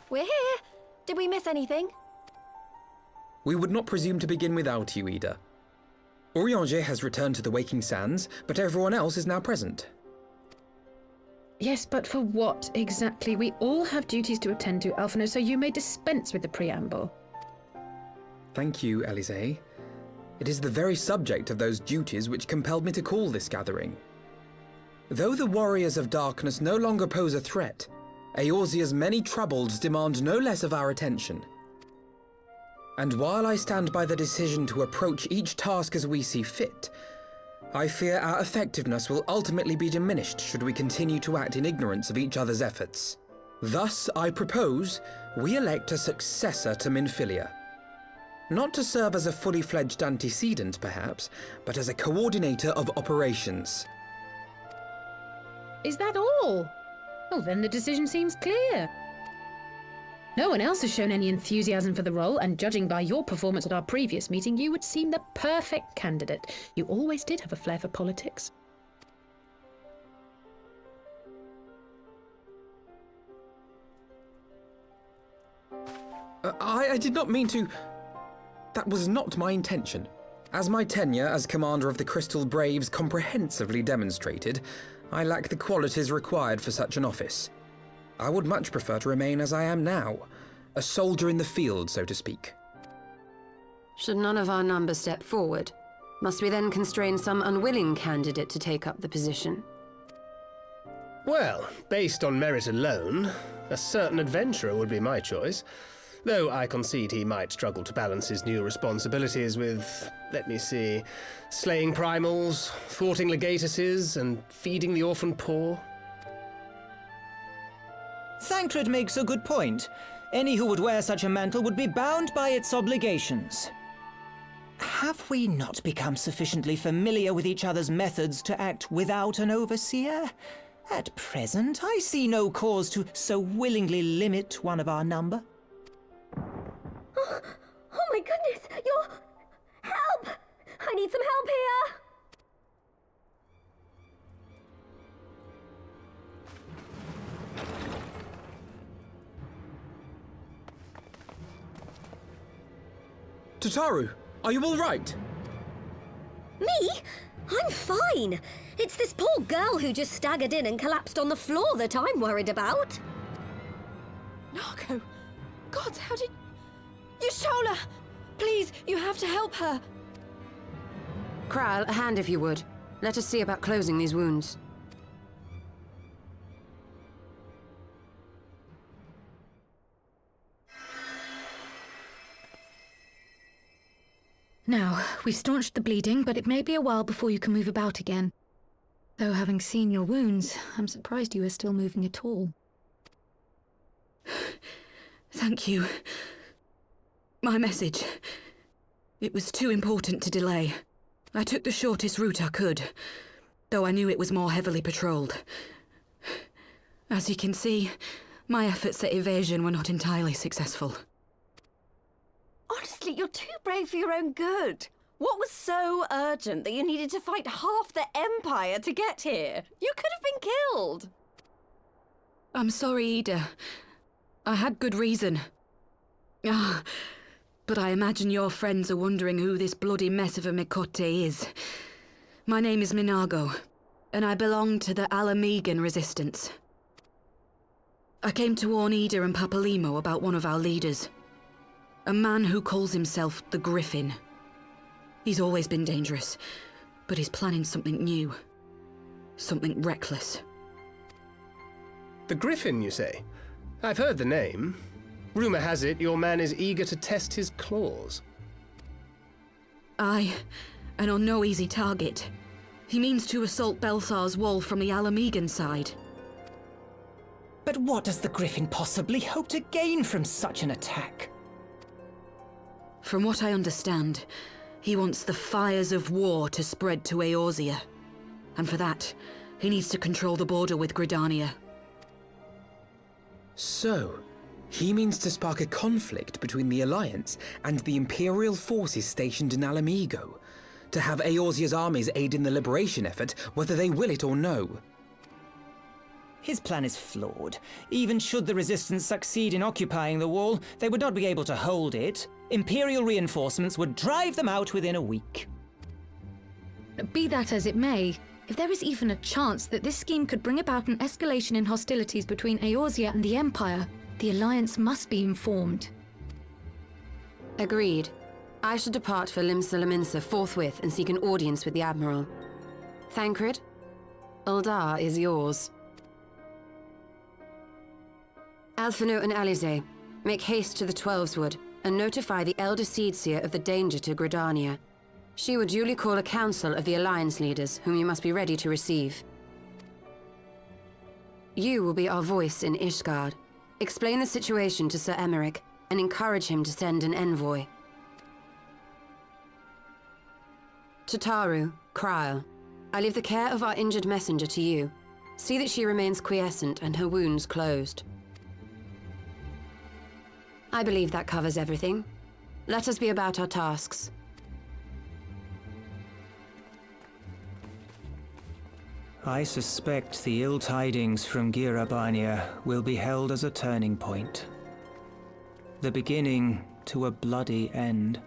we're here. Did we miss anything? We would not presume to begin without you, Ida. Eorzea has returned to the Waking Sands, but everyone else is now present. Yes, but for what exactly? We all have duties to attend to, Alphino, so you may dispense with the preamble. Thank you, Eorzea. It is the very subject of those duties which compelled me to call this gathering. Though the Warriors of Darkness no longer pose a threat, Eorzea's many troubles demand no less of our attention. And while I stand by the decision to approach each task as we see fit, I fear our effectiveness will ultimately be diminished should we continue to act in ignorance of each other's efforts. Thus, I propose we elect a successor to Minfilia. Not to serve as a fully fledged antecedent, perhaps, but as a coordinator of operations. Is that all? Well, then the decision seems clear. No one else has shown any enthusiasm for the role, and judging by your performance at our previous meeting, you would seem the perfect candidate. You always did have a flair for politics. I did not mean to... That was not my intention. As my tenure as commander of the Crystal Braves comprehensively demonstrated, I lack the qualities required for such an office. I would much prefer to remain as I am now, a soldier in the field, so to speak. Should none of our number step forward? Must we then constrain some unwilling candidate to take up the position? Well, based on merit alone, a certain adventurer would be my choice. Though I concede he might struggle to balance his new responsibilities with, let me see, slaying primals, thwarting legatuses, and feeding the orphan poor. Thancred makes a good point. Any who would wear such a mantle would be bound by its obligations. Have we not become sufficiently familiar with each other's methods to act without an overseer? At present, I see no cause to so willingly limit one of our number. Oh my goodness! Help! I need some help here! Tataru, are you all right? Me? I'm fine. It's this poor girl who just staggered in and collapsed on the floor that I'm worried about. Narco! God, how did... Y'shtola! Please, you have to help her! Kral, a hand if you would. Let us see about closing these wounds. Now, we've staunched the bleeding, but it may be a while before you can move about again. Though having seen your wounds, I'm surprised you are still moving at all. Thank you. My message. It was too important to delay. I took the shortest route I could, though I knew it was more heavily patrolled. As you can see, my efforts at evasion were not entirely successful. Honestly, you're too brave for your own good. What was so urgent that you needed to fight half the Empire to get here? You could have been killed. I'm sorry, Ida. I had good reason. But I imagine your friends are wondering who this bloody mess of a Mikote is. My name is Minago, and I belong to the Alamegan Resistance. I came to warn Ida and Papalimo about one of our leaders. A man who calls himself the Griffin. He's always been dangerous, but he's planning something new. Something reckless. The Griffin, you say? I've heard the name. Rumor has it your man is eager to test his claws. Aye, and on no easy target. He means to assault Belsar's wall from the Alamegan side. But what does the Griffin possibly hope to gain from such an attack? From what I understand, he wants the fires of war to spread to Eorzea. And for that, he needs to control the border with Gridania. So, he means to spark a conflict between the Alliance and the Imperial forces stationed in Alamigo, to have Eorzea's armies aid in the liberation effort, whether they will it or no. His plan is flawed. Even should the Resistance succeed in occupying the wall, they would not be able to hold it. Imperial reinforcements would drive them out within a week. Be that as it may, if there is even a chance that this scheme could bring about an escalation in hostilities between Eorzea and the Empire, the Alliance must be informed. Agreed. I shall depart for Lim-Salaminsa forthwith and seek an audience with the Admiral. Thancred, Uldar is yours. Alphino and Alize, make haste to the Twelveswood and notify the Elder Seedseer of the danger to Gridania. She will duly call a council of the Alliance leaders, whom you must be ready to receive. You will be our voice in Ishgard. Explain the situation to Sir Emmerich and encourage him to send an envoy. To Taru, Kryl, I leave the care of our injured messenger to you. See that she remains quiescent and her wounds closed. I believe that covers everything. Let us be about our tasks. I suspect the ill tidings from Gyr Abania will be held as a turning point. The beginning to a bloody end.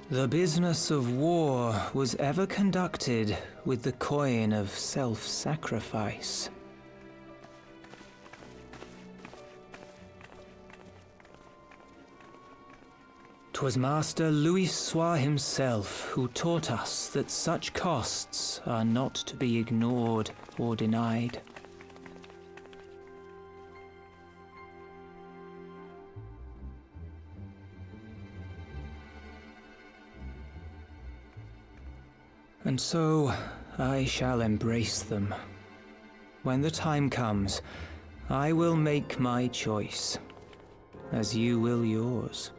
The business of war was ever conducted with the coin of self-sacrifice. 'Twas Master Louis Soir himself who taught us that such costs are not to be ignored or denied. And so I shall embrace them. When the time comes, I will make my choice, as you will yours.